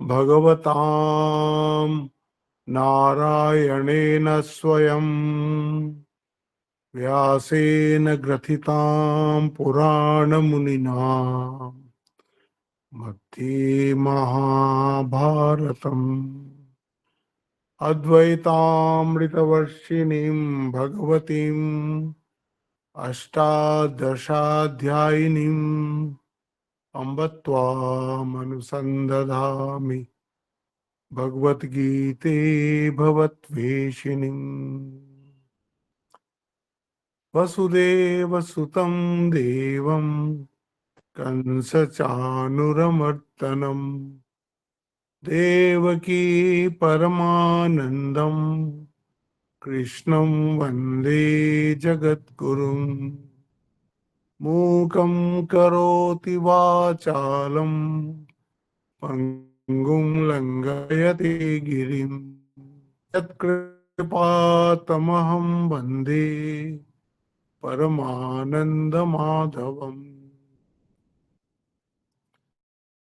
भगवतां नारायणेन स्वयं व्यासेन ग्रथितां पुराणमुनिना मध्ये महाभारतम् अद्वैतामृतवर्षिणीं भगवतीम् अष्टादशाध्यायिनीम् अम्ब त्वामनुसन्दधामि भगवद्गीते भवद्वेषिणीम् वसुदेवसुतं देवं कंसचाणूरमर्दनम् देवकी परमानन्दं कृष्णं वन्दे जगद्गुरुम् मूकं करोति वाचालं पङ्गुं लङ्घयते गिरिं यत्कृपातमहं वन्दे परमानन्दमाधवम्।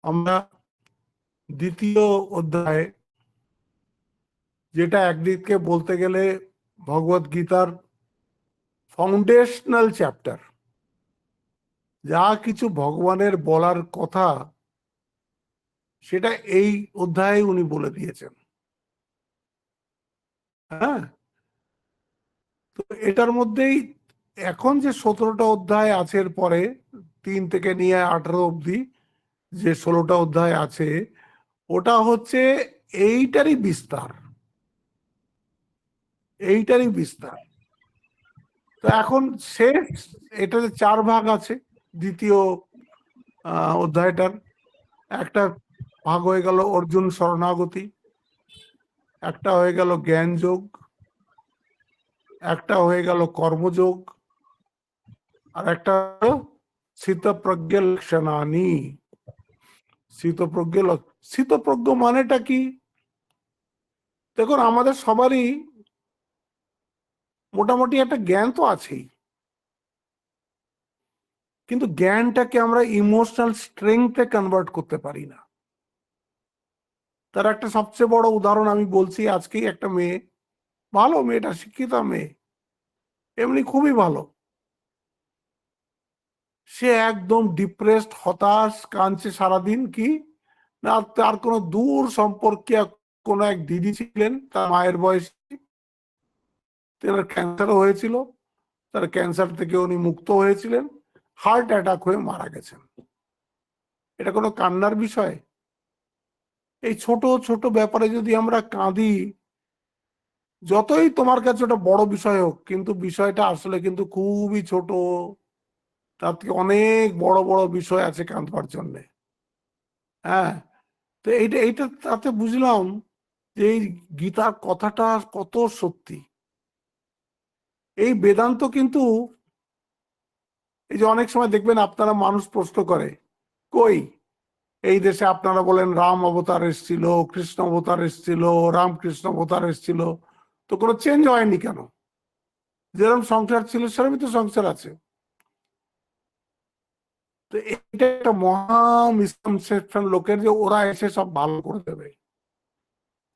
আমরা দ্বিতীয় অধ্যায়, যেটা একদিকে বলতে গেলে ভগবত গীতার ফাউন্ডেশনাল চ্যাপ্টার, যা কিছু ভগবানের বলার কথা সেটা এই অধ্যায়ে উনি বলে দিয়েছেন। হ্যাঁ, তো এটার মধ্যেই এখন যে 17টা অধ্যায় আছে, এর পরে 3 থেকে নিয়ে 18 অব্দি যে 16টা অধ্যায় আছে, ওটা হচ্ছে এইটারই বিস্তার। তো এখন শেষ, এটাতে 4 ভাগ আছে। দ্বিতীয় অধ্যায়টার একটা ভাগ হয়ে গেল অর্জুন শরণাগতি, একটা হয়ে গেল জ্ঞান যোগ, একটা হয়ে গেল কর্মযোগ, আর একটা স্থিতপ্রজ্ঞ লক্ষণানি। স্থিতপ্রজ্ঞ মানেটা কি? দেখুন, আমাদের সবারই মোটামুটি একটা জ্ঞান তো আছেই, কিন্তু জ্ঞানটাকে আমরা ইমোশনাল স্ট্রেংথে কনভার্ট করতে পারি না। তার একটা সবচেয়ে বড় উদাহরণ আমি বলছি। আজকেই একটা মেয়ে, ভালো মেয়েটা, শিক্ষিতা মেয়ে, এমনি খুবই ভালো, সে একদম ডিপ্রেসড, হতাশ, কাঁদছে সারাদিন। কি না, তার কোনো দূর সম্পর্কে কোনো এক দিদি ছিলেন, তার মায়ের বয়সী, তার ক্যান্সারও হয়েছিল। তার ক্যান্সার থেকে উনি মুক্ত হয়েছিলেন, হার্ট অ্যাটাক হয়ে মারা গেছেন। এটা কোনো কান্নার বিষয়? এই ছোট ছোট ব্যাপারে যদি আমরা কাঁদি, যতই তোমার কাছে ওটা বড় বিষয় হোক, কিন্তু বিষয়টা আসলে কিন্তু খুবই ছোট। তার থেকে অনেক বড় বড় বিষয় আছে কাঁদবার জন্য। হ্যাঁ, তো এইটা এইটা তাতে বুঝলাম যে এই গীতার কথাটা কত সত্যি। এই বেদান্ত কিন্তু, এই যে অনেক সময় দেখবেন আপনারা, মানুষ প্রশ্ন করে, কই এই দেশে আপনারা বলেন রাম অবতার এসেছিল, কৃষ্ণ অবতার এসেছিল, রামকৃষ্ণ অবতার এসেছিল, তো কোনো চেঞ্জ হয়নি কেন? যেরকম সংসার ছিল সেরকমই তো সংসার আছে। তো এটা একটা মহা মিসকনসেপশন লোকের, যে ওরা এসে সব ভালো করে দেবে।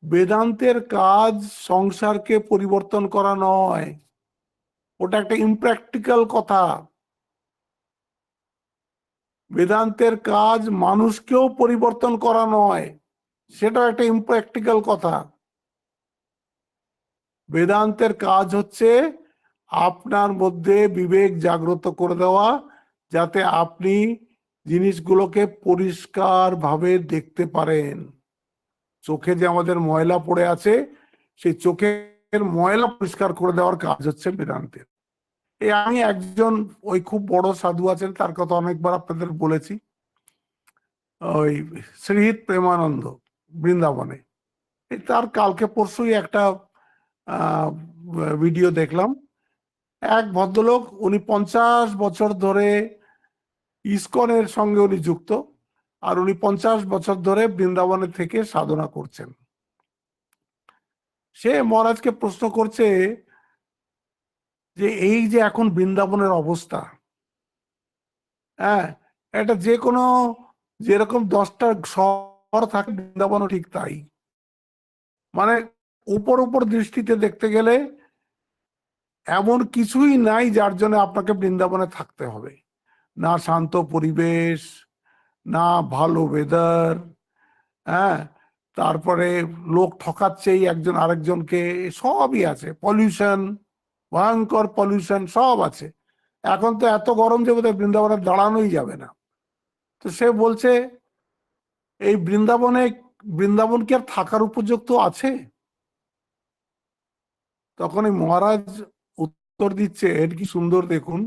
বেদান্তের কাজ সংসারকে পরিবর্তন করা নয়, ওটা একটা ইমপ্র্যাকটিক্যাল কথা। বেদান্তের কাজ মানুষকেও পরিবর্তন করা নয়, সেটাও একটা ইমপ্র্যাকটিক্যাল কথা। বেদান্তের কাজ হচ্ছে আপনার মধ্যে বিবেক জাগ্রত করে দেওয়া, যাতে আপনি জিনিসগুলোকে পরিষ্কার ভাবে দেখতে পারেন। চোখে যে আমাদের ময়লা পড়ে আছে, সেই চোখের ময়লা পরিষ্কার করে দেওয়ার কাজ হচ্ছে বেদান্তের। এই আমি একজন ওই খুব বড় সাধু আছেন, তার কথা অনেকবার আপনাদের বলেছি, ওই শ্রীহিত প্রেমানন্দ, বৃন্দাবনে। তার কালকে পরশুই একটা ভিডিও দেখলাম। এক ভদ্রলোক, উনি 50 বছর ধরে ইসকনের সঙ্গে উনি যুক্ত, আর উনি 50 বছর ধরে বৃন্দাবনে থেকে সাধনা করছেন। সে মহারাজকে প্রশ্ন করছে যে এই যে এখন বৃন্দাবনের অবস্থা, হ্যাঁ, এটা যে কোনো, যেরকম 10টা থাকে, বৃন্দাবনও ঠিক তাই। মানে উপর উপর দৃষ্টিতে দেখতে গেলে এমন কিছুই নাই যার জন্য আপনাকে বৃন্দাবনে থাকতে হবে। না শান্ত পরিবেশ, না ভালো ওয়েদার, হ্যাঁ, তারপরে লোক ঠকাচ্ছেই একজন আরেকজনকে, সবই আছে, পলিউশন, ভয়ঙ্কর পলিউশন সব আছে। এখন তো এত গরম যে বোধহয় বৃন্দাবনে দাঁড়ানোই যাবে না। তো সে বলছে এই বৃন্দাবন কি আর থাকার উপযুক্ত আছে? তখন এই মহারাজ উত্তর দিচ্ছে, এর কি সুন্দর দেখুন।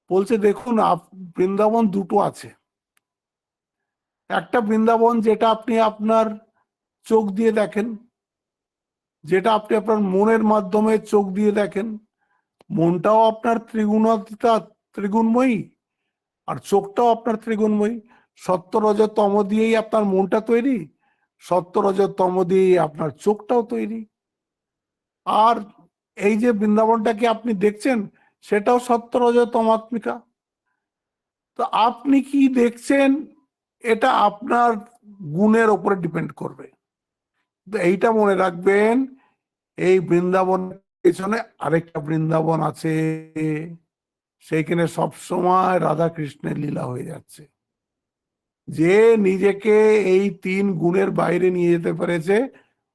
বলছে দেখুন, বৃন্দাবন দুটো আছে। একটা বৃন্দাবন যেটা আপনি আপনার চোখ দিয়ে দেখেন, যেটা আপনি আপনার মনের মাধ্যমে চোখ দিয়ে দেখেন। মনটাও আপনার ত্রিগুণময়ী, আর চোখটাও আপনার ত্রিগুণময়ী। সত্য রজ তম দিয়েই আপনার মনটা তৈরি, সত্য রজ তম দিয়েই আপনার চোখটাও তৈরি। আর এই যে বৃন্দাবনটাকে আপনি দেখছেন, সেটাও সত্য রজ তমাত্মিকা। তো আপনি কি দেখছেন, এটা আপনার গুণের উপরে ডিপেন্ড করবে। তো এইটা মনে রাখবেন, এই বৃন্দাবন পেছনে আরেকটা বৃন্দাবন আছে, সেইখানে সবসময় রাধা কৃষ্ণের লীলা হয়ে যাচ্ছে। যে নিজেকে এই তিন গুণের বাইরে নিয়ে যেতে পেরেছে,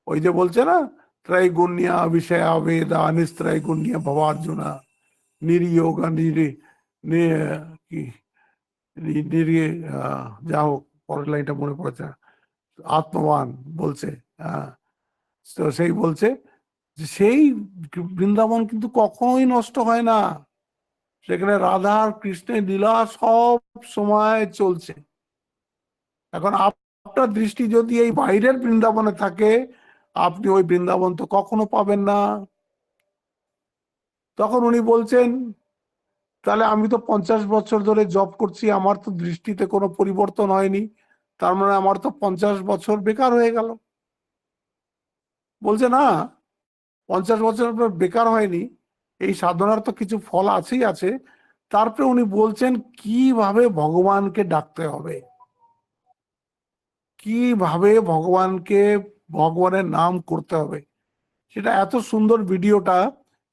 ওই যে বলছে না, ত্রৈগুণ্যা বিষয়া বেদা নিস্ত্রৈগুণ্যা ভবার্জুনা নির্যোগা কি নিরিয়ে, যা হোক, পরের লাইনটা মনে পড়েছে, আত্মবান বলছে। তো সেই বলছে যে সেই বৃন্দাবন কিন্তু কখনোই নষ্ট হয় না, সেখানে রাধা আর কৃষ্ণের লীলা সব সময় চলছে। এখন আপনার দৃষ্টি যদি এই বাইরের বৃন্দাবনে থাকে, আপনি ওই বৃন্দাবন তো কখনো পাবেন না। তখন উনি বলছেন, তাহলে আমি তো 50 বছর ধরে জব করছি, আমার তো দৃষ্টিতে কোনো পরিবর্তন হয়নি, তার মানে আমার তো 50 বছর বেকার হয়ে গেল। বলছে না, 50 বছর বেকার হয়নি, এই সাধনার তো কিছু ফল আছেই আছে। তারপরে উনি বলছেন কিভাবে ভগবানকে ডাকতে হবে, কিভাবে ভগবানের নাম করতে হবে। সেটা এত সুন্দর ভিডিওটা,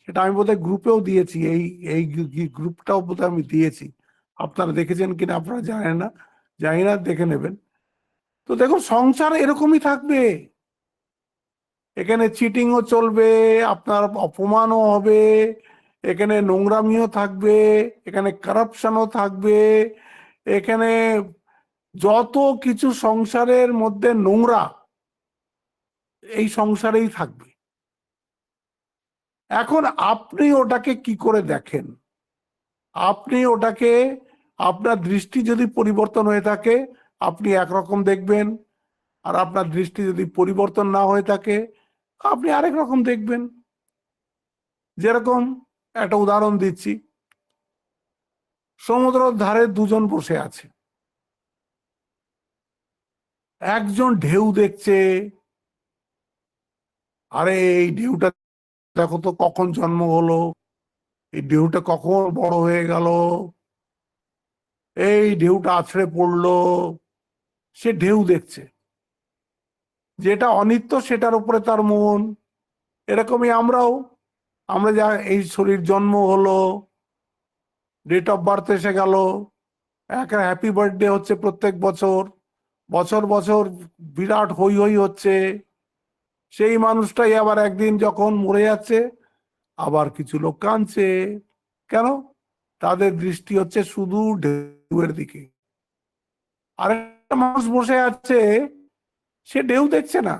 সেটা আমি বোধহয় গ্রুপেও দিয়েছি, এই এই গ্রুপটাও বোধহয় আমি দিয়েছি। আপনারা দেখেছেন কিনা আপনারা জানেন না, জানি না, দেখে নেবেন। তো দেখুন, সংসার এরকমই থাকবে। এখানে চিটিংও চলবে, আপনার অপমানও হবে, এখানে নোংরামিও থাকবে, এখানে কারাপশনও থাকবে, এখানে যত কিছু সংসারের মধ্যে নোংরা, এই সংসারেই থাকবে। এখন আপনি ওটাকে কি করে দেখেন? আপনি ওটাকে, আপনার দৃষ্টি যদি পরিবর্তন হয়ে থাকে, আপনি একরকম দেখবেন। আর আপনার দৃষ্টি যদি পরিবর্তন না হয়ে থাকে, আপনি আরেক রকম দেখবেন। যেরকম একটা উদাহরণ দিচ্ছি, সমুদ্রের ধারে দুজন বসে আছে, একজন ঢেউ দেখছে, আরে এই ঢেউটা দেখো তো কখন জন্ম হলো, এই ঢেউটা কখন বড় হয়ে গেল, এই ঢেউটা আছড়ে পড়লো। সে ঢেউ দেখছে, যেটা অনিত্য সেটার উপরে তার মন। এরকমই আমরা যা এই শরীর জন্ম হলো, ডেট অফ বার্থ এসে গেল, একটা হ্যাপি বার্থডে হচ্ছে প্রত্যেক বছর, বছর বছর বিরাট হই হই হচ্ছে। সেই মানুষটাই আবার একদিন যখন মরে যাচ্ছে, আবার কিছু লোক কাঁদছে। কেন? তাদের দৃষ্টি হচ্ছে শুধু ঢেউয়ের দিকে। আরেকটা মানুষ বসে আছে, সে ঢেউ দেখছে না,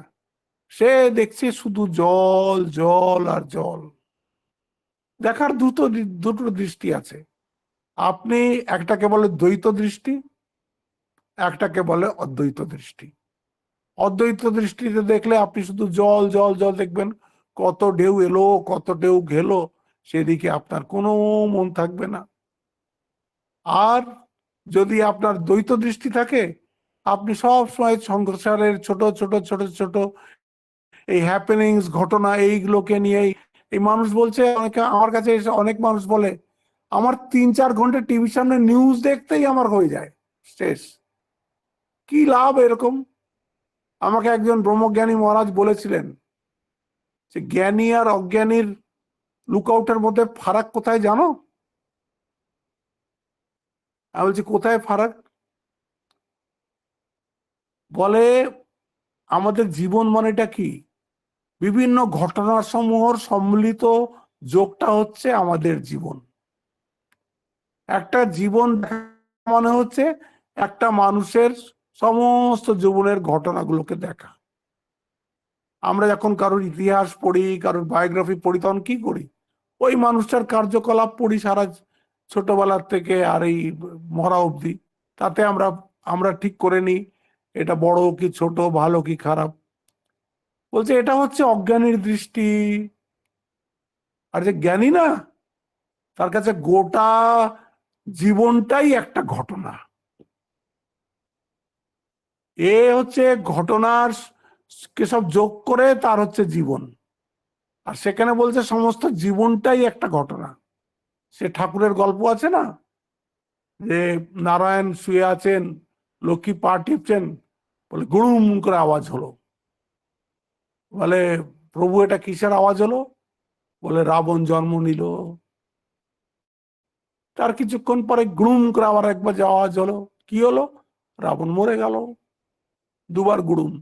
সে দেখছে শুধু জল জল আর জল। দেখার দুটো দৃষ্টি আছে। আপনি একটাকে বলে দ্বৈত দৃষ্টি, একটাকে বলে অদ্বৈত দৃষ্টি। অদ্বৈত দৃষ্টিতে দেখলে আপনি শুধু জল জল জল দেখবেন, কত ঢেউ এলো কত ঢেউ গেলো, সেদিকে আপনার কোনো মন থাকবে না। আর যদি আপনার দ্বৈত দৃষ্টি থাকে, আপনি সব সময় সংসারের ছোট ছোট ছোট ছোট এই হ্যাপেনিংস, ঘটনা, এইগুলোকে নিয়েই। এই মানুষ বলছে, অনেকে আমার কাছে এসে অনেক মানুষ বলে, আমার 3-4 ঘন্টা টিভির সামনে নিউজ দেখতেই আমার হয়ে যায় শেষ। কি লাভ এরকম? আমাকে একজন ব্রহ্মজ্ঞানী মহারাজ বলেছিলেন যে জ্ঞানী আর অজ্ঞানীর লুকআউটের মধ্যে ফারাক কোথায় জানো? আমি বলছি কোথায় ফারাক? বলে আমাদের জীবন মানেটা কি? বিভিন্ন ঘটনা সমূহর সম্মিলিত যোগটা হচ্ছে আমাদের জীবন। একটা জীবন মানে হচ্ছে একটা মানুষের সমস্ত জীবনের ঘটনাগুলোকে দেখা। আমরা যখন কারোর ইতিহাস পড়ি, কারোর বায়োগ্রাফি পড়ি, তখন কি করি? ওই মানুষটার কার্যকলাপ পড়ি সারা ছোটবেলার থেকে আর এই মরা অবধি। তাতে আমরা আমরা ঠিক করে নিই এটা বড় কি ছোট, ভালো কি খারাপ। বলছে এটা হচ্ছে অজ্ঞানীর দৃষ্টি। আর যে জ্ঞানী না, তার কাছে গোটা জীবনটাই একটা ঘটনা। এ হচ্ছে ঘটনার কে সব যোগ করে তার হচ্ছে জীবন। আর সেখানে বলছে সমস্ত জীবনটাই একটা ঘটনা। সে ঠাকুরের গল্প আছে না, যে নারায়ণ শুয়ে আছেন, লক্ষ্মী পা টিপছেন, বলে গুড়ুম করে আওয়াজ হলো। বলে প্রভু এটা কিসের আওয়াজ হলো? বলে রাবণ জন্ম নিল। তার কিছুক্ষণ পরে গুড়ুম করে আবার একবার যে আওয়াজ হলো, কি হলো? রাবণ মরে গেল। দুবার গুড়ুম।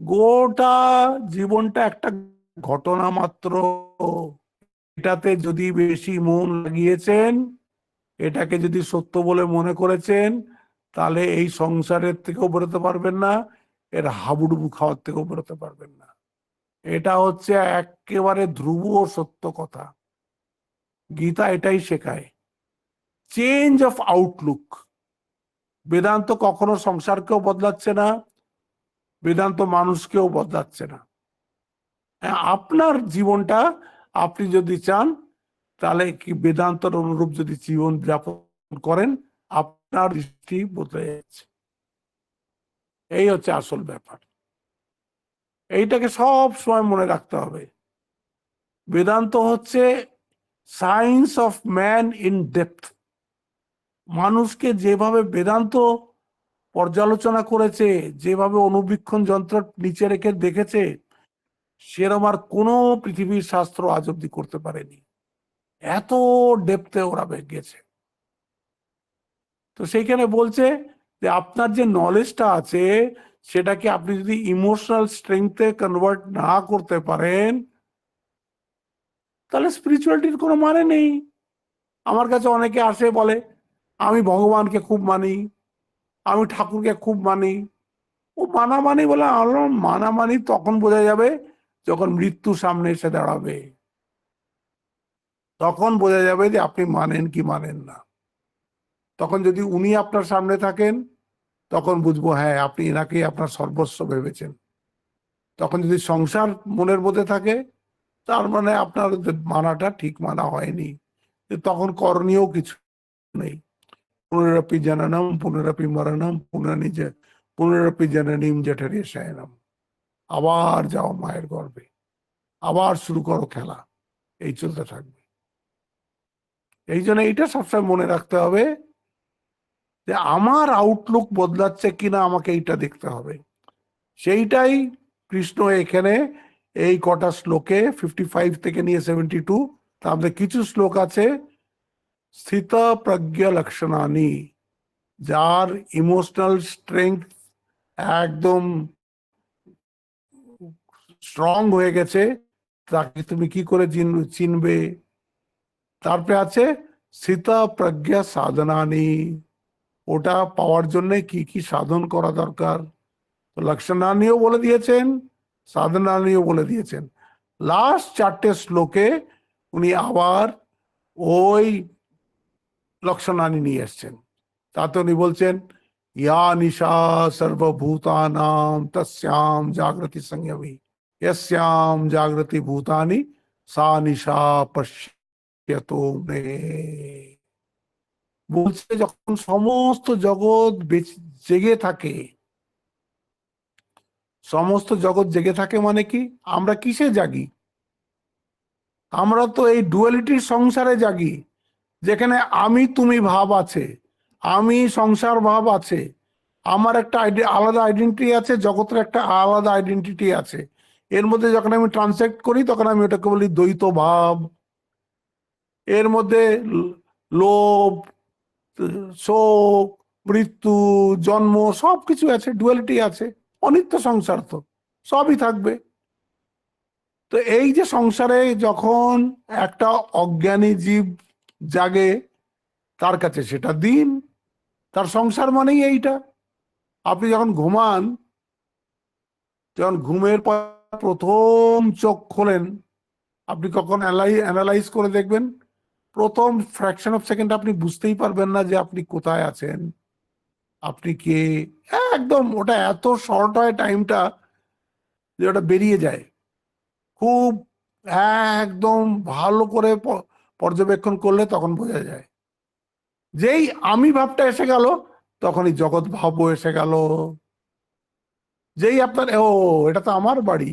গোটা জীবনটা একটা ঘটনা মাত্র। এটাতে যদি বেশি মন লাগিয়েছেন, এটাকে যদি সত্য বলে মনে করেছেন, তাহলে এই সংসারের থেকেও বেরোতে পারবেন না, এর হাবুডুবু খাওয়ার থেকেও বেরোতে পারবেন না। এটা হচ্ছে একেবারে ধ্রুব সত্য কথা। গীতা এটাই শেখায়, চেঞ্জ অফ আউটলুক। বেদান্ত কখনো সংসারকেও বদলাচ্ছে না, বেদান্ত মানুষকেও বদলাচ্ছে না। আপনার জীবনটা আপনি যদি চান, তাহলে কি বেদান্তর অনুরূপ যদি জীবন যাপন করেন, আপনার দৃষ্টি বদলে যাচ্ছে। এই হচ্ছে আসল ব্যাপার। এইটাকে সব সময় মনে রাখতে হবে। বেদান্ত হচ্ছে science of man in depth. মানুষকে যেভাবে বেদান্ত পর্যালোচনা করেছে, যেভাবে অনুবীক্ষণ যন্ত্র নিচে রেখে দেখেছে, সেরকম আর কোনো পৃথিবীর শাস্ত্র আজ অব্দি করতে পারেনি। এত ডেপথে ওরা গেছে। তো সেইখানে বলছে যে আপনার যে নলেজটা আছে, সেটাকে আপনি যদি ইমোশনাল স্ট্রেংথে কনভার্ট না করতে পারেন, তাহলে স্পিরিচুয়ালিটির কোনো মানে নেই। আমার কাছে অনেকে আসে বলে আমি ভগবানকে খুব মানি, আমি ঠাকুরকে খুব মানি। ও মানামানি বলে, আমার মানামানি তখন বোঝা যাবে যখন মৃত্যু সামনে এসে দাঁড়াবে। তখন বোঝা যাবে যে আপনি মানেন কি মানেন না। তখন যদি উনি আপনার সামনে থাকেন, তখন বুঝবো হ্যাঁ আপনি এনাকেই আপনার সর্বস্ব ভেবেছেন। তখন যদি সংসার মনের মধ্যে থাকে, তার মানে আপনার মানাটা ঠিক মানা হয়নি। তখন করণীয় কিছু নেই। পুনরপি জননম পুনরপি মরণম পুনরপি জননীম জঠরে শয়নম। আবার যাও মায়ের গর্ভে, আবার শুরু করো খেলা। এই চলতে থাকবে। এই জন্য এইটা সবসময় মনে রাখতে হবে যে আমার আউটলুক বদলাচ্ছে কিনা, আমাকে এইটা দেখতে হবে। সেইটাই কৃষ্ণ এখানে এই কটা শ্লোকে 55 থেকে নিয়ে 72, তার মধ্যে কিছু শ্লোক আছে স্থিত প্রজ্ঞা লক্ষণানি, যার ইমোশনাল স্ট্রেংথ একদম স্ট্রং হয়ে গেছে, তাকে তুমি কি করে চিনবে। তারপরে আছে স্থিত প্রজ্ঞা সাধনানি, ওটা পাওয়ার জন্য কি কি সাধন করা দরকার। তো লক্ষণানিও বলে দিয়েছেন, সাধনানিও বলে দিয়েছেন। লাস্ট 4টে শ্লোকে উনি আবার ওই লক্ষণানি নিয়ে এসছেন। তাতে উনি বলছেন ইয়া নিশা সর্বভূতানাম তস্যাম জাগ্রতি সংযমী यस्याम जागृति भूतानि सा निशा पश्यतो मे। বলছে যখন সমস্ত জগৎ জেগে থাকে, সমস্ত জগৎ জেগে থাকে মানে কি, আমরা কিসে জাগি? আমরা তো এই ডুয়ালিটির সংসারে জাগি, যেখানে আমি তুমি ভাব আছে, আমি সংসার ভাব আছে। আমার একটা আলাদা আইডেন্টিটি আছে, জগতের একটা আলাদা আইডেন্টিটি আছে। এর মধ্যে যখন আমি ট্রান্সেক্ট করি তখন আমি ওটাকে বলি দ্বৈত ভাব। এর মধ্যে লোভ, শোক, মৃত্যু, জন্ম সবকিছু আছে, ডুয়ালিটি আছে। অনিত্য সংসার তো সবই থাকবে। তো এই যে সংসারে যখন একটা অজ্ঞানী জীব জাগে, তার কাছে সেটা দিন, তার সংসার মানেই এইটা। আপনি যখন ঘুমান, যখন ঘুমের পর প্রথম চোখ খোলেন, আপনি কখন অ্যানালাইজ করে দেখবেন, প্রথম ফ্র্যাকশন অফ সেকেন্ড আপনি বুঝতেই পারবেন না যে আপনি কোথায় আছেন, আপনি কে। একদম ওটা এত শর্ট হয় টাইমটা, যে ওটা বেরিয়ে যায় খুব একদম ভালো করে পর্যবেক্ষণ করলে তখন বোঝা যায়। যেই আমি ভাবটা এসে গেল, তখনই জগৎ ভাবও এসে গেল। যেই আপনার ও এটা তো আমার বাড়ি,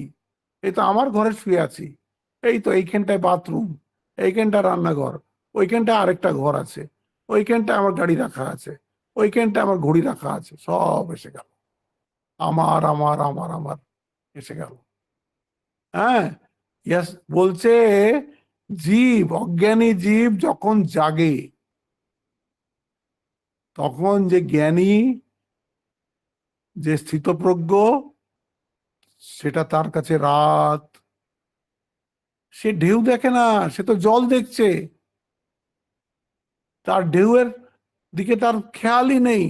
এই তো আমার ঘরে শুয়ে আছি, এই তো এইখানটায় বাথরুম, এইখানটা রান্নাঘর, ওইখানটায় আরেকটা ঘর আছে, ওইখানটায় আমার গাড়ি রাখা আছে, ওইখানটায় আমার ঘড়ি রাখা আছে, সব এসে গেল। আমার আমার আমার আমার এসে গেল। হ্যাঁ, ইয়াস বলছে, জীব, অজ্ঞানী জীব যখন জাগে, তখন যে জ্ঞানী, যে স্থিতপ্রজ্ঞ, সেটা তার কাছে রাত। সে ঢেউ দেখে না, সে তো জল দেখছে। তার ঢেউয়ের দিকে তার খেয়ালই নেই।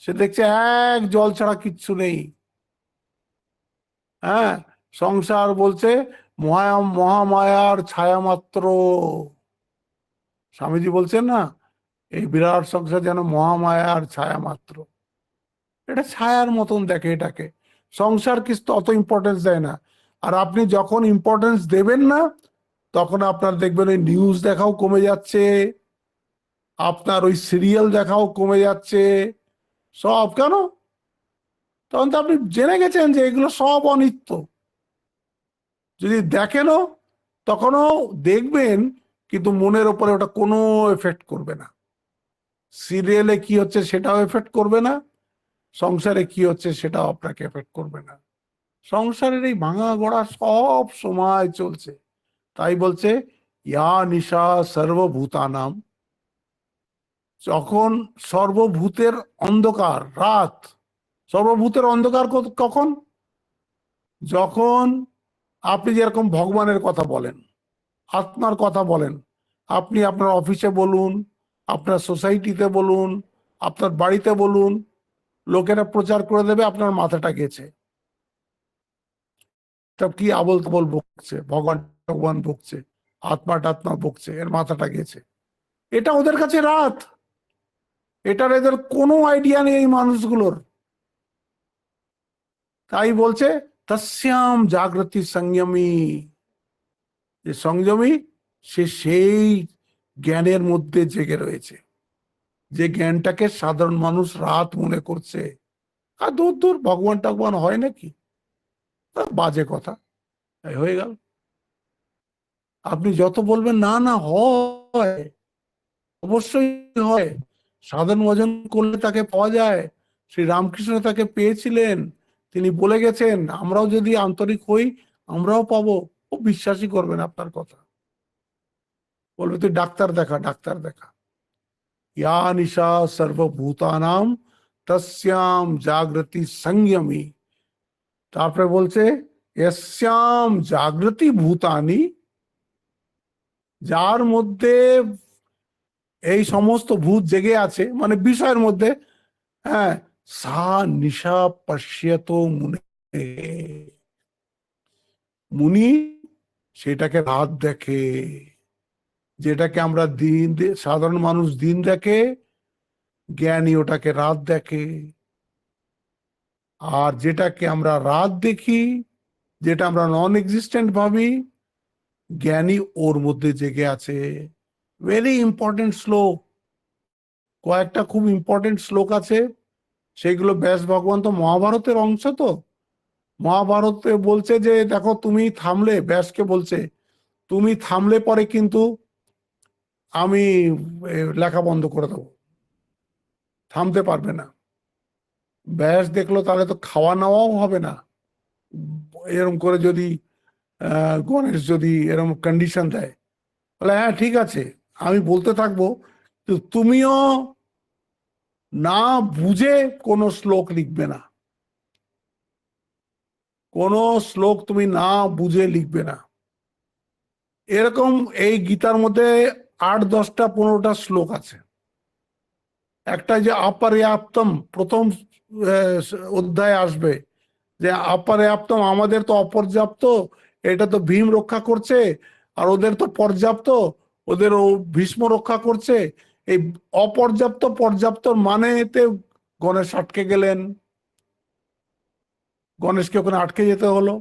সে দেখছে এক জল ছাড়া কিচ্ছু নেই। হ্যাঁ, সংসার বলছে মহামায়ার ছায়া মাত্র। স্বামীজি বলছেন না, এই বিরাট সংসার যেন মহামায়ার ছায়া মাত্র। এটা ছায়ার মতন দেখে এটাকে। সংসার কিছু অত ইম্পর্টেন্স দেয় না। আর আপনি যখন ইম্পর্টেন্স দেবেন না, তখন আপনার দেখবেন ওই নিউজ দেখাও কমে যাচ্ছে, আপনার ওই সিরিয়াল দেখাও কমে যাচ্ছে। সব কেন? তখন তো আপনি জেনে গেছেন যে এগুলো সব অনিত্য। যদি দেখেনও, তখনও দেখবেন, কিন্তু মনের ওপরে ওটা কোনো এফেক্ট করবে না। সিরিয়ালে কি হচ্ছে সেটাও এফেক্ট করবে না, সংসারে কি হচ্ছে সেটাও আপনাকে এফেক্ট করবে না। সংসারের এই ভাঙা গড়া সব সময় চলছে। তাই বলছে, ইয়া নিশা সর্বভূতানাম। যখন সর্বভূতের অন্ধকার রাত, সর্বভূতের অন্ধকার কখন? যখন আপনি যেরকম ভগবানের কথা বলেন, আত্মার কথা বলেন, আপনি আপনার অফিসে বলুন, আপনার সোসাইটিতে বলুন, আপনার বাড়িতে বলুন, লোকেরা প্রচার করে দেবে আপনার মাথাটা গেছে, সব কি আবল তাবল বকছে, ভগবান ভগবান বকছে, আত্মা টাত্মা বকছে, এর মাথাটা গেছে। এটা ওদের কাছে রাত। এটার এদের কোনো আইডিয়া নেই এই মানুষগুলোর। তাই বলছে, তস্যাম জাগ্রতি সংযমী। যে সংযমী, সে সেই জ্ঞানের মধ্যে জেগে রয়েছে, যে জ্ঞানটাকে সাধারণ মানুষ রাত মনে করছে। আর দূর দূর, ভগবান টগবান হয় নাকি, বাজে কথা, হয়ে গেল। আপনি যত বলবেন না না হয়, অবশ্যই হয়, সাধন ভজন করলে তাকে পাওয়া যায়। শ্রী রামকৃষ্ণ তাকে পেয়েছিলেন, তিনি বলে গেছেন, আমরাও যদি আন্তরিক হই আমরাও পাবো। ও বিশ্বাসই করবেন আপনার কথা, বলবে তুই ডাক্তার দেখা, ডাক্তার দেখা। ইয়া নিশা সর্বভূতানাম তস্যাম জাগ্রতি সংযমী। তারপরে বলছে, यस्याम জাগ্রতি ভূতানি, যার মধ্যে এই সমস্ত ভূত জেগে আছে, মানে বিষয়ের মধ্যে। হ্যাঁ, সা নিশা পশ্যত মুনে। মুনি সেটাকে রাত দেখে। যেটাকে আমরা দিন, সাধারণ মানুষ দিন দেখে, জ্ঞানী ওটাকে রাত দেখে। আর যেটাকে আমরা রাত দেখি, যেটা আমরা নন এক্সিস্টেন্ট ভাবি, জ্ঞানী ওর মধ্যে জেগে আছে। ভেরি ইম্পর্টেন্ট শ্লোক, কয়েকটা খুব ইম্পর্টেন্ট শ্লোক আছে, সেগুলো ব্যাস ভগবান তো মহাভারতের অংশ। তো মহাভারতে বলছে যে দেখো, তুমি থামলে, ব্যাসকে বলছে তুমি থামলে পরে কিন্তু আমি লেখা বন্ধ করে দেবো, থামতে পারবে না। ব্যাস দেখলো তাহলে তো খাওয়া নাওয়াও হবে না। এরকম করে যদি গণেশ যদি এরকম কন্ডিশন দেয়, তাহলে হ্যাঁ ঠিক আছে আমি বলতে থাকবো, তো তুমিও না বুঝে কোনো শ্লোক লিখবে না, কোনো শ্লোক তুমি না বুঝে লিখবে না। এরকম এই গীতার মধ্যে 8, 10, 15টা শ্লোক আছে। একটা যে অপর্যাপ্তম প্রথম অধ্যায় আসবে, যে অপর্যাপ্তম, আমাদের তো অপর্যাপ্ত, এটা তো ভীম রক্ষা করছে, আর ওদের তো পর্যাপ্ত, ওদের ও ভীষ্ম রক্ষা করছে। এই অপর্যাপ্ত পর্যাপ্ত মানেতে গণেশ আটকে গেলেন, গণেশকে ওখানে আটকে যেতে হলো।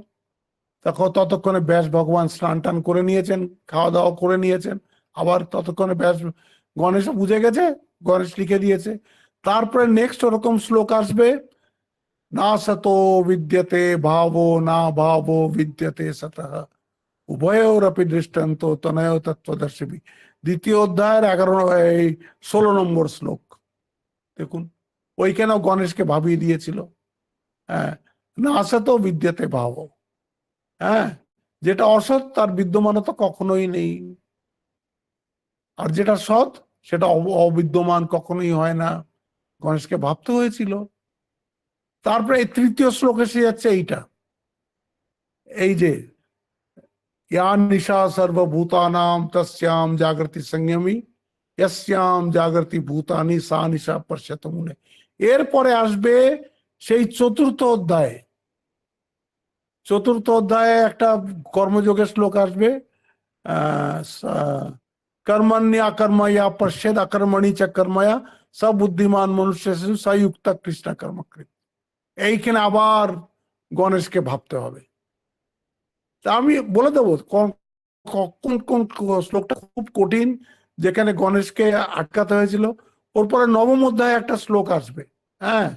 তখন ততক্ষণে ব্যাস ভগবান স্নান টান করে নিয়েছেন, খাওয়া দাওয়া করে নিয়েছেন, আবার ততক্ষণে ব্যাস গণেশ বুঝে গেছে, গণেশ লিখে দিয়েছে। তারপরে নেক্সট ওরকম শ্লোক আসবে, না সতো বিদ্যতে ভাবো না ভাবো বিদ্যতে সতঃ উভয়োরপি দৃষ্টান্ত তনয় তত্ত্বদর্শিবি। দ্বিতীয় অধ্যায়ের 16 নম্বর শ্লোক দেখুন, ওইখানেও গণেশকে ভাবিয়ে দিয়েছিল। হ্যাঁ, না সতো বিদ্যতে ভাবো, হ্যাঁ, যেটা অসৎ তার বিদ্যমানতা কখনোই নেই, আর যেটা সৎ সেটা অবিদ্যমান কখনোই হয় না, গণেশকে ভাবতে হয়েছিল। তারপরে এই তৃতীয় শ্লোক এসে যাচ্ছে এইটা, এই যে या निशा सर्वभूतानां तस्याम जागृति संयमी यस्याम जागृति भूतानि सा निशा पश्यत मुने। এরপরে আসবে সেই চতুর্থ অধ্যায়, চতুর্থ অধ্যায়ে একটা কর্মযোগের শ্লোক আসবে, कर्मण्या कर्मया पश्येद अकर्मणि च कर्मया स बुद्धिमान मनुष्य सयुक्त কৃষ্ণ কর্মকৃত। এইখানে আবার গণেশকে ভাবতে হবে। তা আমি বলে দেবো কোন কোন কোন শ্লোকটা খুব কঠিন, যেখানে গণেশকে আটকাতে হয়েছিল। ওর পরে নবম অধ্যায়ে একটা শ্লোক আসবে, হ্যাঁ,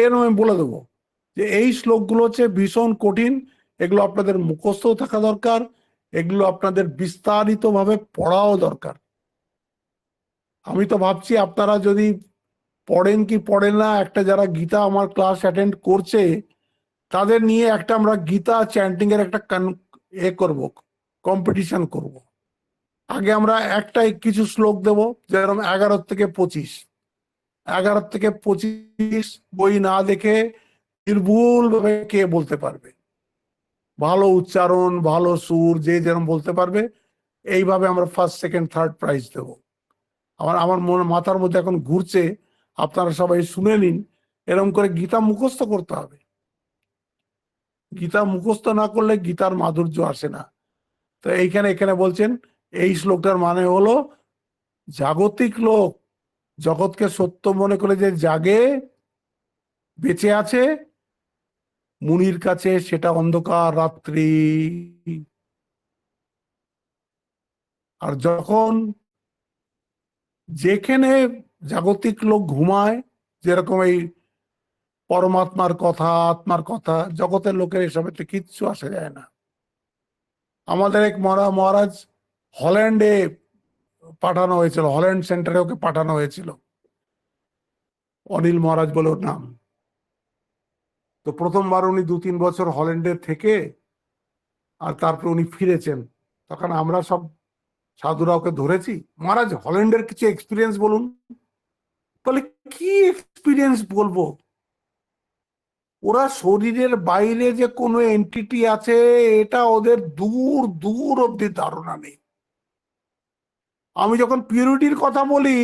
এর আমি বলে দেবো যে এই শ্লোকগুলো হচ্ছে ভীষণ কঠিন, এগুলো আপনাদের মুখস্থ থাকা দরকার, এগুলো আপনাদের বিস্তারিত ভাবে পড়াও দরকার। আমি তো ভাবছি আপনারা যদি পড়েন কি পড়েন না, একটা যারা গীতা আমার ক্লাস অ্যাটেন্ড করছে তাদের নিয়ে একটা আমরা গীতা চ্যান্টিং এর একটা করব, কম্পিটিশন করব। আগে আমরা একটাই কিছু শ্লোক দেব, যেরকম 11 থেকে 25, 11 থেকে 25 বই না দেখে নির্ভুল ভাবে কে বলতে পারবে, ভালো উচ্চারণ ভালো সুর যে যেরকম বলতে পারবে, এইভাবে আমরা ফার্স্ট সেকেন্ড থার্ড প্রাইজ দেব। আমার আমার মনে মাথার মধ্যে এখন ঘুরছে, আপনারা সবাই শুনে নিন, এরকম করে গীতা মুখস্থ করতে হবে। গীতা মুখস্থ না করলে গীতার মাধুর্য আসে না। তো এইখানে এখানে বলছেন এই শ্লোকটার মানে হলো, জাগতিক লোক জগৎকে সত্য মনে করে যে জাগে বেঁচে আছে, মুনির কাছে সেটা অন্ধকার রাত্রি। আর যখন যেখানে জাগতিক লোক ঘুমায়, যেরকম এই পরমাত্মার কথা আত্মার কথা, জগতের লোকের এসবেতে কিচ্ছু আসে যায় না। আমাদের এক মহারাজ হল্যান্ডে পাঠানো হয়েছিল, হল্যান্ড সেন্টারে ওকে পাঠানো হয়েছিল, অনিল মহারাজ বলে ওর নাম। তো প্রথমবার উনি 2-3 বছর হল্যান্ডে থেকে আর তারপর উনি ফিরেছেন, তখন আমরা সব সাধুরা ওকে ধরেছি, মহারাজ হল্যান্ডের কিছু এক্সপিরিয়েন্স বলুন। বলে কি এক্সপিরিয়েন্স বলবো, ওরা শরীরের বাইরে যে কোনো এন্টিটি আছে এটা ওদের দূর দূর অব্দি ধারণা নেই। আমি যখন পিউরিটির কথা বলি,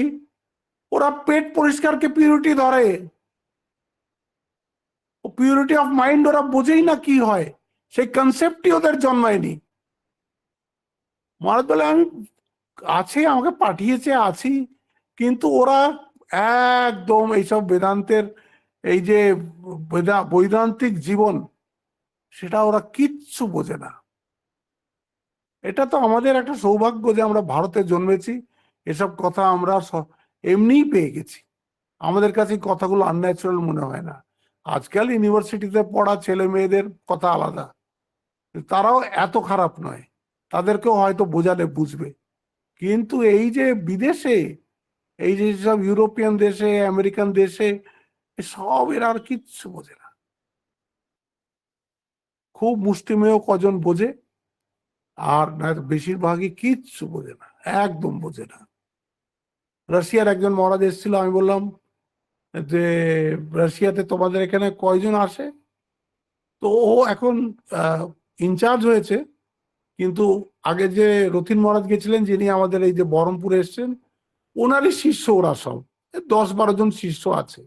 ওরা পেট পরিষ্কারকে পিউরিটি ধরে, পিউরিটি অফ মাইন্ড ওরা বোঝেই না কি হয়, সেই কনসেপ্টই ওদের জন্মায়নি। মহারাজ বলে আমি আছে, আমাকে পাঠিয়েছে আছি, কিন্তু ওরা একদম এইসব বেদান্তের এই যে বৈদান্তিক জীবন, সেটা ওরা কিচ্ছু বোঝে না। এটা তো আমাদের একটা সৌভাগ্য যে আমরা ভারতে জন্মেছি, এসব কথা আমরা এমনিই পেয়ে গেছি, আমাদের কাছে কথাগুলো আনন্যাচুরাল মনে হয় না। আজকাল ইউনিভার্সিটিতে পড়া ছেলে মেয়েদের কথা আলাদা, তারাও এত খারাপ নয়, তাদেরকেও হয়তো বোঝালে বুঝবে। কিন্তু এই যে বিদেশে, এই যে সব ইউরোপিয়ান দেশে আমেরিকান দেশে সব এরা আর কিচ্ছু বোঝে না। খুব মুষ্টিমেয় কজন বোঝে, আর বেশিরভাগই কিচ্ছু বোঝে না, একদম বোঝে না। রাশিয়ার একজন মহারাজ এসেছিল, আমি বললাম যে রাশিয়াতে তোমাদের এখানে কয়জন আসে? তো ও এখন ইনচার্জ হয়েছে, কিন্তু আগে যে রথিন মহারাজ গেছিলেন, যিনি আমাদের এই যে বহরমপুরে এসছেন, ওনারই শিষ্য ওরা সব, 10-12 জন শিষ্য আছে।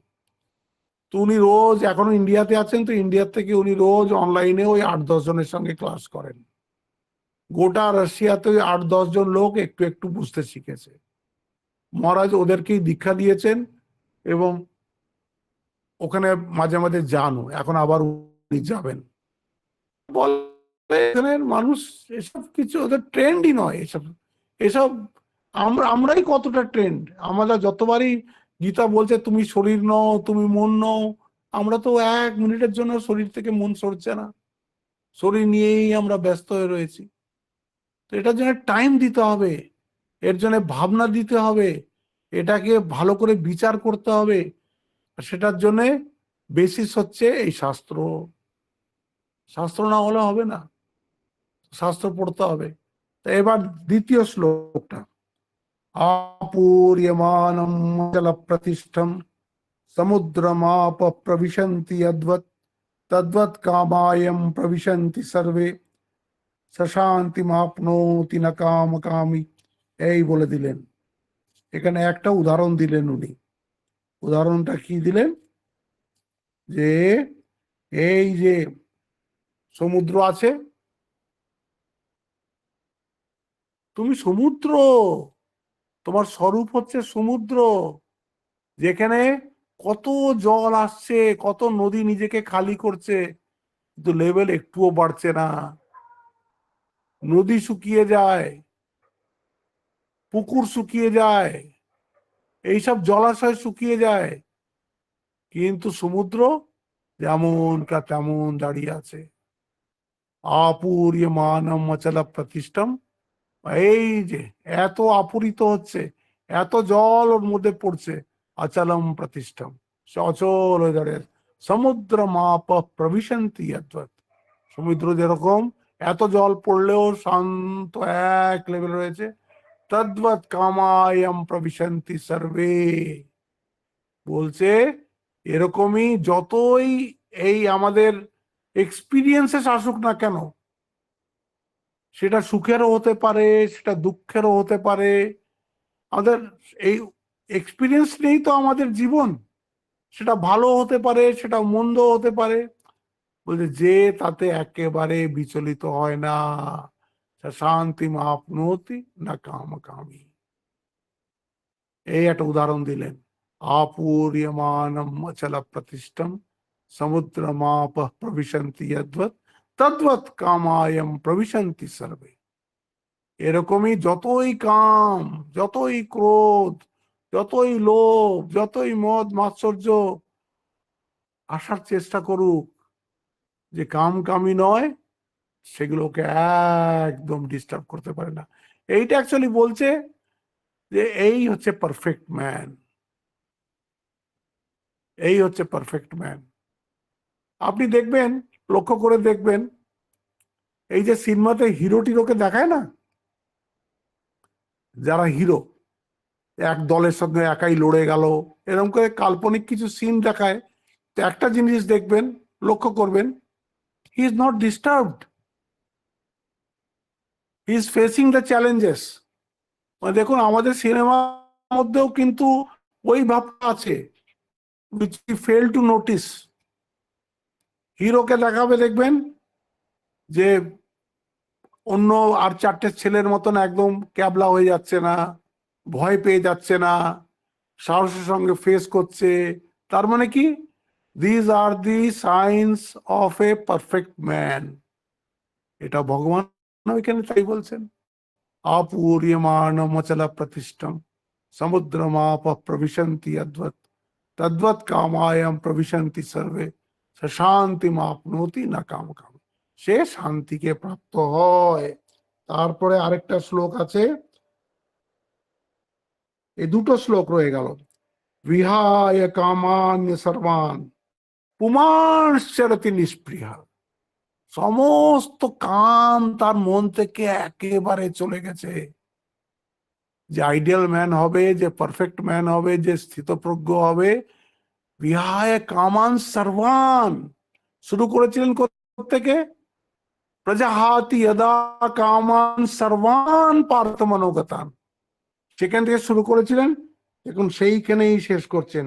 তো উনি রোজ, এখনো ইন্ডিয়াতে আছেন, তো ইন্ডিয়ার থেকে উনি রোজ অনলাইনে ওই 8-10 জনের সঙ্গে ক্লাস করেন। গোটা রাশিয়াতে ওই 8-10 জন লোক একটু একটু বুঝতে শিখেছে। মহারাজ ওদেরকেই দীক্ষা দিয়েছেন, এবং ওখানে মাঝে মাঝে যানও, এখন আবার উনি যাবেন। বলে এখানের মানুষ এসব কিছু ওদের ট্রেন্ডই নয়, এসব এসব আমরাই কতটা ট্রেন্ড। আমরা যতবারই গীতা বলছে তুমি শরীর নও, তুমি মন নও, আমরা তো 1 মিনিটের জন্য শরীর থেকে মন সরছে না, শরীর নিয়েই আমরা ব্যস্ত হয়ে রয়েছি। তো এটার জন্য টাইম দিতে হবে, এর জন্য ভাবনা দিতে হবে, এটাকে ভালো করে বিচার করতে হবে। সেটার জন্য বেসিস হচ্ছে এই শাস্ত্র। শাস্ত্র না হলে হবে না, শাস্ত্র পড়তে হবে। তা এবার দ্বিতীয় শ্লোকটা, আপূর্যমানম জল প্রতিষ্ঠম সমুদ্রমাপ প্রবিশন্তি অদ্বৎ তদ্বৎ কামায়ম প্রবিশন্তি সর্বে সশান্তি মাপনোতি না কাম কামি। এই বলে দিলেন। এখানে একটা উদাহরণ দিলেন উনি। উদাহরণটা কি দিলেন? যে এই যে সমুদ্র আছে, তুমি সমুদ্র, তোমার স্বরূপ হচ্ছে সমুদ্র, যেখানে কত জল আসছে, কত নদী নিজেকে খালি করছে, কিন্তু লেভেল একটুও বাড়ছে না। নদী শুকিয়ে যায়, পুকুর শুকিয়ে যায়, এইসব জলাশয় শুকিয়ে যায়, কিন্তু সমুদ্র যেমন কা তেমন দাঁড়িয়ে আছে। আপূর্যমানম অচল প্রতিষ্ঠম, এই যে এত আপূরিত হচ্ছে, এত জল ওর মধ্যে পড়ছে, অচলম প্রতিষ্ঠম, সে অচল হয়ে দাঁড়িয়ে। সমুদ্র মাপ প্রবিশন্তি অদ্বৎ, সমুদ্র যেরকম এত জল পড়লেও শান্ত এক লেভেল রয়েছে, তদ্বৎ কামায়ম প্রবিশন্তি সর্বে, বলছে এরকমই যতই এই আমাদের এক্সপিরিয়েন্সে আসুক না কেন, সেটা সুখেরও হতে পারে, সেটা দুঃখেরও হতে পারে, আমাদের এই এক্সপিরিয়েন্স নেই তো আমাদের জীবন, সেটা ভালো হতে পারে, সেটা মন্দ হতে পারে, বলছে যে তাতে একেবারে বিচলিত হয় না, শান্তি মাপনোতি না কাম কামি। এই একটা উদাহরণ দিলেন, আপূর্যমানম অচল প্রতিষ্ঠম সমুদ্রমাপ প্রবিশন্তি যদ্বৎ তদ্বৎ কামায়ম প্রবিশন্তি সর্বে। এরকমই যতই কাম, যতই ক্রোধ, যতই লোভ, যতই মদ মাৎসর্য আসার চেষ্টা করুক, যে কাম কামি নয়, সেগুলোকে একদম ডিস্টার্ব করতে পারে না। এইটা অ্যাকচুয়ালি বলছে যে এই হচ্ছে পারফেক্ট ম্যান, এই হচ্ছে পারফেক্ট ম্যান। আপনি দেখবেন, লক্ষ্য করে দেখবেন, এই যে সিনেমাতে হিরো টিরোকে দেখায় না, যারা হিরো এক দলের সঙ্গে একাই লড়ে গেল, এরকম করে কাল্পনিক কিছু সিন দেখায়, তো একটা জিনিস দেখবেন, লক্ষ্য করবেন, he is not disturbed, he is facing the challenges. মানে দেখুন আমাদের সিনেমার মধ্যেও কিন্তু ওই ভাবটা আছে, which we fail to notice। হিরোকে দেখাবে দেখবেন যে অন্য আর 4টে ছেলের মতন একদম ক্যাবলা হয়ে যাচ্ছে না, ভয় পেয়ে যাচ্ছে না, সাহসের সঙ্গে ফেস করছে। তার মানে কি, this are the science of a perfect man. এটা ভগবান ওইখানে তাই বলছেন, আপূর্যমানম অচল প্রতিষ্ঠম সমুদ্রমাপ প্রবিশন্তি অদ্বৎ তদ্বৎ কামায়ম প্রবিশন্তি সর্বে শান্তি মাপনোতি না কাম কাম, সে শান্তিকে প্রাপ্ত হয়। তারপরে আরেকটা শ্লোক আছে, এই দুটো শ্লোক রয়ে গেল। বিহায় কামান্য সর্বান পুমাশ্চরতি নিষ্প্রিয়া। সমস্ত কাম তার মন থেকে একেবারে চলে গেছে। যে আইডিয়াল ম্যান হবে, যে পারফেক্ট ম্যান হবে, যে স্থিতপ্রজ্ঞ হবে, বিহায় কামান সর্বান, শুরু করেছিলেন থেকে প্রজাহাতি যদা কামান সর্বান পার্থ মনোগতান, সেখান থেকে শুরু করেছিলেন, এখন সেইখানেই শেষ করছেন।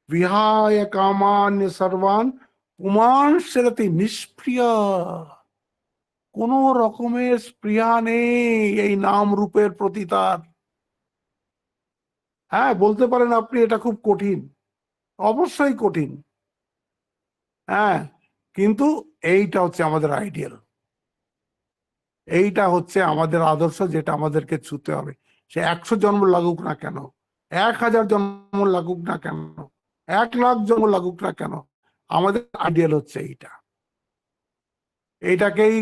বিহায় কামান্য সর্বান পুমান সেরতি নিষ্প্রিয়, কোন রকমের স্পৃহা নেই এই নাম রূপের প্রতি তার। হ্যাঁ, বলতে পারেন আপনি এটা খুব কঠিন, অবশ্যই কঠিন, হ্যাঁ, কিন্তু এইটা হচ্ছে আমাদের আইডিয়াল, এইটা হচ্ছে আমাদের আদর্শ, যেটা আমাদেরকে ছুতে হবে। সে 100 জন্ম লাগুক না কেন, 1000 জন্ম লাগুক না কেন, 1,00,000 জন্ম লাগুক না কেন, আমাদের আইডিয়াল হচ্ছে এইটা। এইটাকেই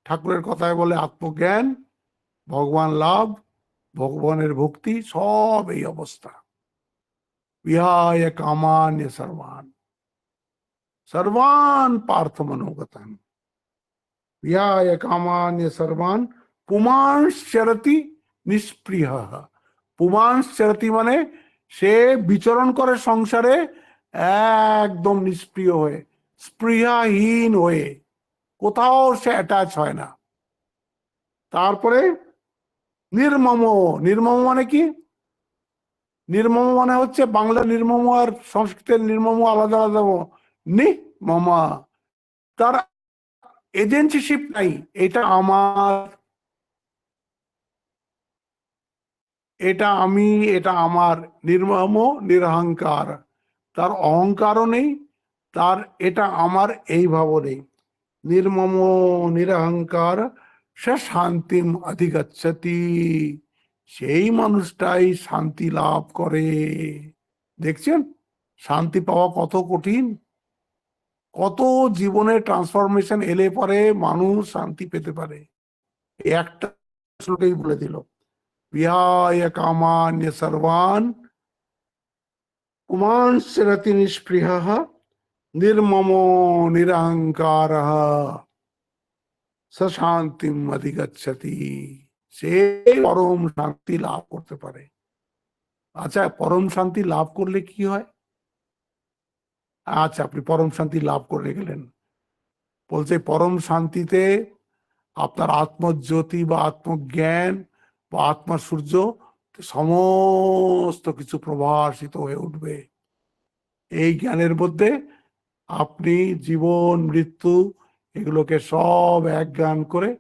ঠাকুরের কথায় বলে আত্মজ্ঞান, ভগবান লাভ, ভগবানের ভক্তি, সব এই অবস্থা। বিহায় কামান্য সর্বান সর্বান পার্থ মনোগতান, বিহায় কামান্য সর্বান পুমাংশ্চরতি নিষ্প্রিয়। পুমাংশ্চরতি মানে সে বিচরণ করে সংসারে একদম নিষ্প্রিয় হয়ে, স্পৃহাহীন হয়ে, কোথাও সে অ্যাটাচ হয় না। তারপরে নির্মম, নির্মম মানে কি? নির্মম মানে হচ্ছে বাংলা নির্মম আর সংস্কৃতের নির্মম আলাদা আলাদা। নি মামা, তার এজেন্সিশিপ নাই, এটা আমার, এটা আমি, এটা আমার। নির্মম নিরহংকার, তার অহংকারও নেই, তার এটা আমার এই ভাব নেই। নির্মম নিরহংকার সে শান্তিম অধিগচ্ছতি, সেই মানুষটাই শান্তি লাভ করে। দেখছেন শান্তি পাওয়া কত কঠিন, কত জীবনে ট্রান্সফরমেশন এলে পরে মানুষ শান্তি পেতে পারে। একটা শ্লোকেই বলে দিল, বিহায় কামান্য সর্বান পুমাংশ্চরতি নিষ্পৃহঃ নির্মম নিরহংকার স শান্তিম অধিগচ্ছতি, সে পরম শান্তি লাভ করতে পারে। আচ্ছা, পরম শান্তি লাভ করলে কি হয়? আচ্ছা, আপনি পরম শান্তি লাভ করে গেলেন, বলছে পরম শান্তিতে আপনার আত্মজ্যোতি বা আত্মজ্ঞান বা আত্মা সূর্য সমস্ত কিছু প্রভাসিত হয়ে উঠবে। এই জ্ঞানের মধ্যে আপনি জীবন মৃত্যু এগুলোকে সব এক জ্ঞান করে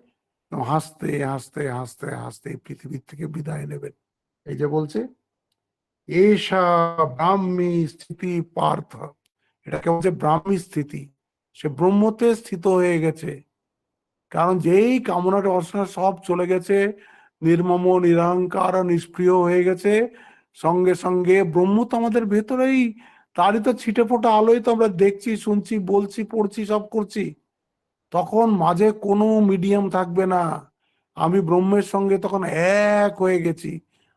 হাসতে হাসতে হাসতে হাসতে পৃথিবীর থেকে বিদায় নেবেন। এই যে বলছে এষা ব্রাহ্মী স্থিতি পার্থ, এটাকে বলছে ব্রাহ্মী স্থিতি, সে ব্রহ্মতে স্থিত হয়ে গেছে। কারণ যেই কামনাটা বাসনা সব চলে গেছে, নির্মম নিরহংকার নিষ্ক্রিয় হয়ে গেছে, সঙ্গে সঙ্গে ব্রহ্ম তো আমাদের ভেতরেই, তারই তো ছিটে ফোটা আলোয় তো আমরা দেখছি, শুনছি, বলছি, পড়ছি, সব করছি। তখন মাঝে কোনো মিডিয়াম থাকবে না, আমি ব্রহ্মের সঙ্গে তখন এক হয়ে গেছি,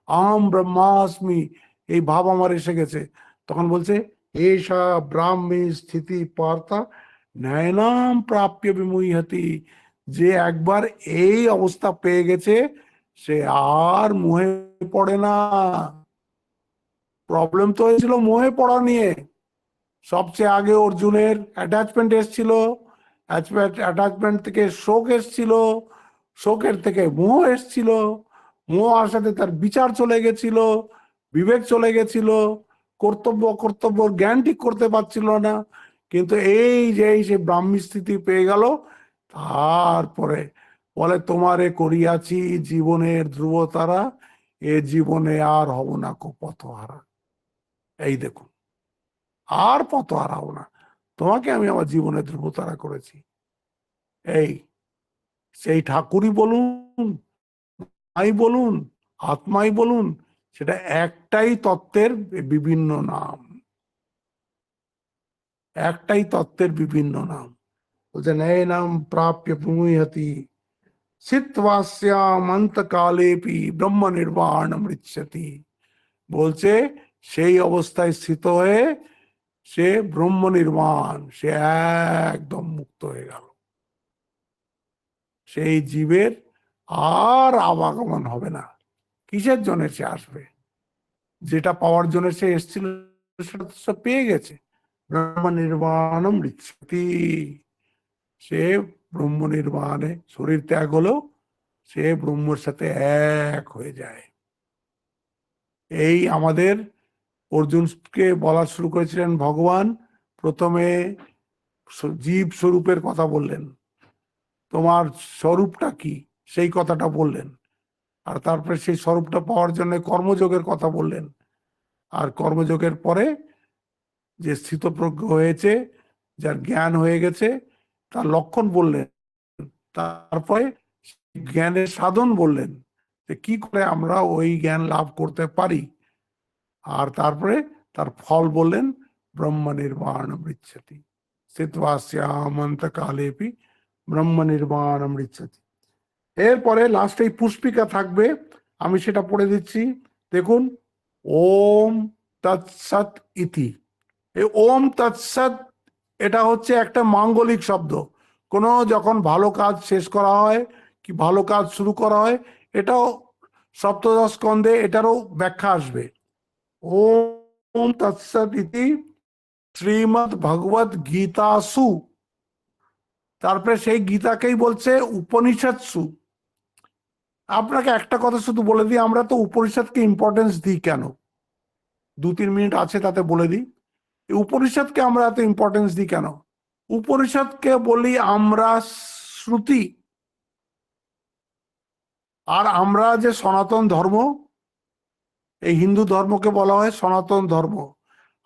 আহম ব্রহ্মাস্মি, এই ভাব আমার এসে গেছে। তখন বলছে এষা ব্রাহ্মী স্থিতি পার্থা নয়নাম প্রাপ্য বিমুহ্যতি, যে একবার এই অবস্থা পেয়ে গেছে সে আর মোহে পড়ে না। প্রবলেম তো হয়েছিল মোহে পড়া নিয়ে, সবচেয়ে আগে অর্জুনের অ্যাটাচমেন্ট এসছিল, অ্যাটাচমেন্ট থেকে শোক এসছিল, শোকের থেকে মোহ এসছিল, মোহ আসাতে তার বিচার চলে গেছিল, বিবেক চলে গেছিল, কর্তব্য অকর্তব্য জ্ঞান ঠিক করতে পারছিল না। কিন্তু এই যে সে ব্রাহ্মী স্থিতি পেয়ে গেল, তারপরে বলে তোমারে করিয়াছি জীবনের ধ্রুবতারা, এ জীবনে আর হব না কো পথহারা। এই দেখুন, আর পথ হারাও না, তোমাকে আমি আমার জীবনে ধ্রুবতারা করেছি। এই সেই ঠাকুরই বলুন, আই বলুন, আত্মাই বলুন, সেটা একটাই তত্ত্বের বিভিন্ন নাম, একটাই তত্ত্বের বিভিন্ন নাম। বলছেন এই নাম প্রাপ্য প্রমুহতি সিত্বাস্যাম অন্তকালেপি ব্রহ্ম নির্বাণ মৃচ্ছতি। বলছে সেই অবস্থায় স্থিত হয়ে সে ব্রহ্ম নির্বাণ, সে একদম মুক্ত হয়ে গেল। সেই জীবের আর আবাগমন হবে না। কিসের জন্য সে আসবে? যেটা পাওয়ার জন্য সে এসেছিল সেটা তো সে পেয়ে গেছে। ব্রহ্ম নির্বাণম ঋচ্ছতি, সে ব্রহ্ম নির্বাণে শরীর ত্যাগ হলো, সে ব্রহ্মর সাথে এক হয়ে যায়। এই আমাদের অর্জুনকে বলা শুরু করেছিলেন ভগবান। প্রথমে জীব স্বরূপের কথা বললেন, তোমার স্বরূপটা কি সেই কথাটা বললেন, আর তারপরে সেই স্বরূপটা পাওয়ার জন্য কর্মযোগের কথা বললেন, আর কর্মযোগের পরে যে স্থিতপ্রজ্ঞ হয়েছে, যার জ্ঞান হয়ে গেছে, তার লক্ষণ বললেন। তারপরে জ্ঞানের সাধন বললেন, যে কি করে আমরা ওই জ্ঞান লাভ করতে পারি, আর তারপরে তার ফল বললেন ব্রহ্ম নির্বাণ মৃচ্ছতি স্থিত্বাস্যামন্ত কালেপি ব্রহ্ম নির্বাণ মৃচ্ছতি। এরপরে লাস্টে পুষ্পিকা থাকবে, আমি সেটা পড়ে দিচ্ছি, দেখুন। ওম তৎসৎ ইতি। এই ওম তৎসৎ এটা হচ্ছে একটা মাঙ্গলিক শব্দ। কোনো যখন ভালো কাজ শেষ করা হয় কি ভালো কাজ শুরু করা হয়, এটাও সপ্তদশ স্কন্ধে এটারও ব্যাখ্যা আসবে। ওম তৎসৎ ইতি শ্রীমদ্ ভগবত গীতাসু, তারপরে সেই গীতাকেই বলছে উপনিষৎসু। আপনাকে একটা কথা শুধু বলে দিই, আমরা তো উপনিষদকে ইম্পর্টেন্স দিই কেন, 2-3 মিনিট আছে তাতে বলে দিই। উপনিষদকে আমরা এত ইম্পর্টেন্স দিই কেন? উপনিষদকে বলি আমরা শ্রুতি, আর আমরা যে সনাতন ধর্ম, এই হিন্দু ধর্মকে বলা হয় সনাতন ধর্ম।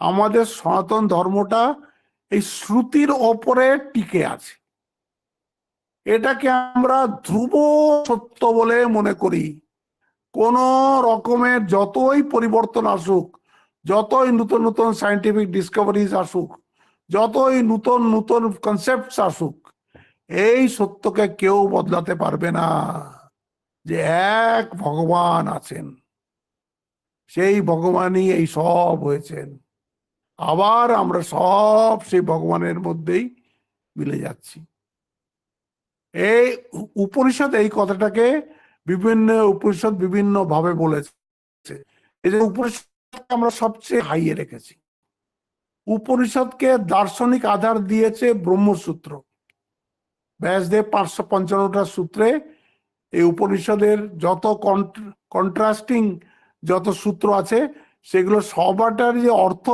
আমাদের সনাতন ধর্মটা এই শ্রুতির ওপরে টিকে আছে। এটাকে আমরা ধ্রুব সত্য বলে মনে করি। কোন রকমের যতই পরিবর্তন আসুক, যতই নতুন নতুন সায়েন্টিফিক ডিসকভারিজ আসুক, যতই নতুন নতুন কনসেপ্ট আসুক, এই সত্যকে কেউ বদলাতে পারবে না যে এক ভগবান আছেন, সেই ভগবানই এই সব হয়েছেন। আবার আমরা সব সেই ভগবানের মধ্যেই মিলে যাচ্ছি। এই উপনিষদ এই কথাটাকে বিভিন্ন উপনিষদ বিভিন্ন ভাবে বলেছে। এই যে উপনিষদকে আমরা সবচেয়ে হাইয়ে রেখেছি। উপনিষদকে দার্শনিক আধার দিয়েছে ব্রহ্মসূত্র। ব্যাসদেব 555টা সূত্রে এই উপনিষদের যত কন্ট্রাস্টিং যত সূত্র আছে, সেগুলো সবাটার যে অর্থ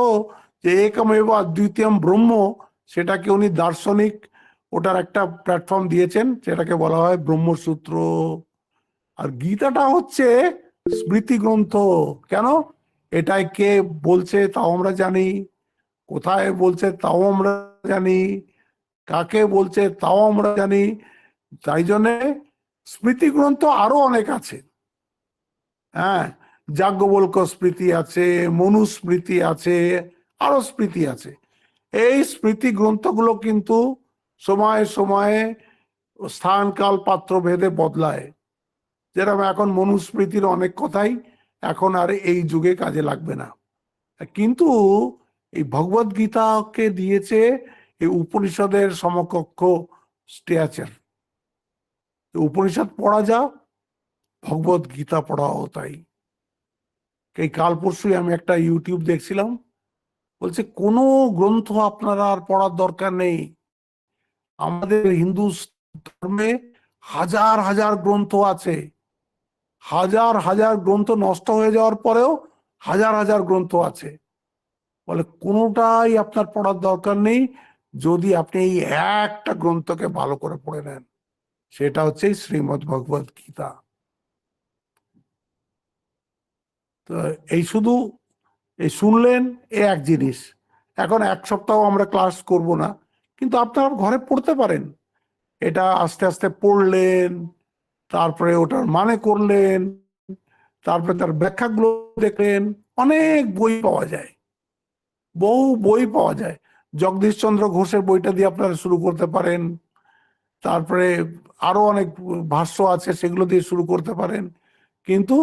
যে একমেব অদ্বিতীয়ম ব্রহ্ম, সেটাকে উনি দার্শনিক ওটার একটা প্ল্যাটফর্ম দিয়েছেন, সেটাকে বলা হয় ব্রহ্মসূত্র। আর গীতাটা হচ্ছে স্মৃতি গ্রন্থ। কেন? এটাই কে বলছে তাও আমরা জানি, কোথায় বলছে তাও আমরা জানি, কাকে বলছে তাও আমরা জানি। তাই জন্যে স্মৃতি গ্রন্থ আরো অনেক আছে। হ্যাঁ, যাজ্ঞবল্ক্য স্মৃতি আছে, মনুস্মৃতি আছে, আরো স্মৃতি আছে। এই স্মৃতি গ্রন্থগুলো কিন্তু সময়ে সময়ে স্থান কাল পাত্র ভেদে বদলায়। যেরকম এখন মনুস্মৃতির অনেক কথাই এখন আর এই যুগে কাজে লাগবে না, কিন্তু এই ভগবদ গীতাকে দিয়েছে এই উপনিষদের সমকক্ষ স্ট্যাচার। উপনিষদ পড়া যা, ভগবদ গীতা পড়াও তাই। এই কাল পরশুই আমি একটা ইউটিউব দেখছিলাম, বলছে কোনো গ্রন্থ আপনারা আর পড়ার দরকার নেই। আমাদের হিন্দু ধর্মে হাজার হাজার গ্রন্থ আছে, হাজার হাজার গ্রন্থ নষ্ট হয়ে যাওয়ার পরেও হাজার হাজার গ্রন্থ আছে। বলে কোনোটাই আপনার পড়ার দরকার নেই যদি আপনি এই একটা গ্রন্থকে ভালো করে পড়ে নেন, সেটা হচ্ছে শ্রীমদ্ ভগবদ গীতা। তো এই শুধু এই শুনলেন এ এক জিনিস। এখন এক সপ্তাহ আমরা ক্লাস করব না, কিন্তু আপনারা ঘরে পড়তে পারেন। এটা আস্তে আস্তে পড়লেন, তারপরে ওটার মানে করলেন, তারপরে তার ব্যাখ্যাগুলো দেখলেন। অনেক বই পাওয়া যায়, বহু বই পাওয়া যায়। জগদীশচন্দ্র ঘোষের বইটা দিয়ে আপনারা শুরু করতে পারেন, তারপরে আরো অনেক ভাষ্য আছে, সেগুলো দিয়ে শুরু করতে পারেন। কিন্তু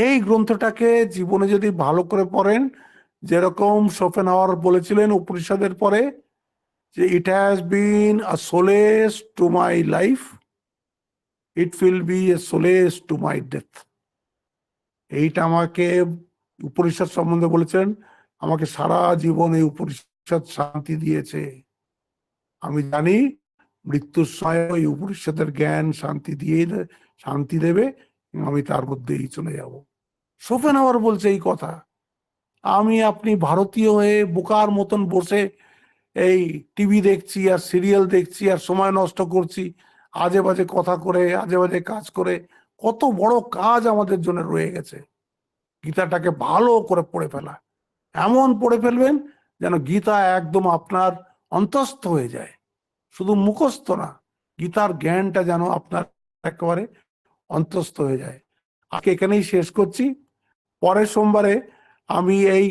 এই গ্রন্থটাকে জীবনে যদি ভালো করে পড়েন, যেরকম শোপেনহাওয়ার বলেছিলেন উপনিষদের পরে যে it has been a solace to my life, it will B A solace to my death. এইটা আমাকে উপনিষদ সম্বন্ধে বলেছেন, আমাকে সারা জীবন এই উপনিষদ শান্তি দিয়েছে। আমি জানি মৃত্যুর সময় ওই উপনিষদের জ্ঞান শান্তি দেবে, আমি তার মধ্যেই চলে যাব। শোপেনহাওয়ার বলছে এই কথা। আমি আপনি ভারতীয় হয়ে বোকার মতন বসে এই টিভি দেখছি আর সিরিয়াল দেখছি আর সময় নষ্ট করছি, আজে বাজে কথা করে, আজে বাজে কাজ করে। কত বড় কাজ আমাদের জন্য রয়ে গেছে, গীতাটাকে ভালো করে পড়ে ফেলা। এমন পড়ে ফেলবেন যেন গীতা একদম আপনার অন্তস্থ হয়ে যায়, শুধু মুখস্থ না, গীতার জ্ঞানটা যেন আপনার একেবারে অন্তস্থ হয়ে যায়। আজকে এখানেই শেষ করছি। পরের সোমবারে আমি এই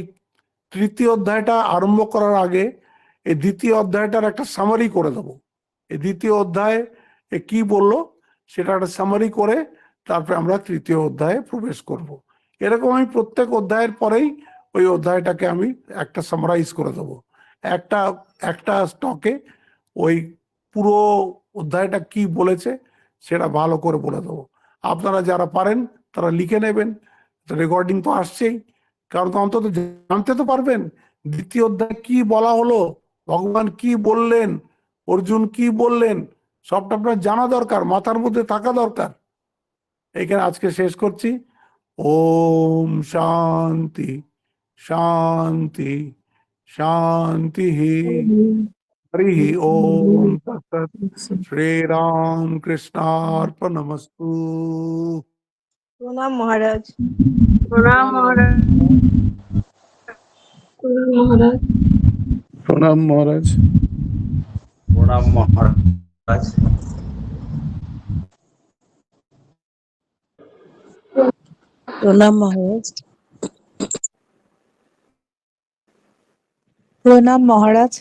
তৃতীয় অধ্যায়টা আরম্ভ করার আগে এই দ্বিতীয় অধ্যায়টার একটা সামারি করে দেবো। এই দ্বিতীয় অধ্যায় কি বললো সেটা একটা সামারি করে তারপরে আমরা তৃতীয় অধ্যায়ে প্রবেশ করব। এরকম আমি প্রত্যেক অধ্যায়ের পরেই ওই অধ্যায়টাকে আমি একটা সামারাইজ করে দেবো, একটা একটা স্টকে ওই পুরো অধ্যায়টা কি বলেছে সেটা ভালো করে বলে দেবো। আপনারা যারা পারেন তারা লিখে নেবেন, রেকর্ডিং তো আসছেই, কারণ অন্তত জানতে তো পারবেন দ্বিতীয় অধ্যায় কি বলা হলো, ভগবান কি বললেন, অর্জুন কি বললেন, সবটা আপনার জানা দরকার, মাথার মধ্যে থাকা দরকার। এখানে আজকে শেষ করছি। ওম শান্তি শান্তি শান্তি। হরি ওম তৎসৎ। শ্রীরাম কৃষ্ণার্পণমস্তু। প্রণাম মহারাজ। প্রণাম মহারাজ। প্রণাম মহারাজ। প্রণাম মহারাজ। প্রণাম মহারাজ। প্রণাম মহারাজ। প্রণাম মহারাজ।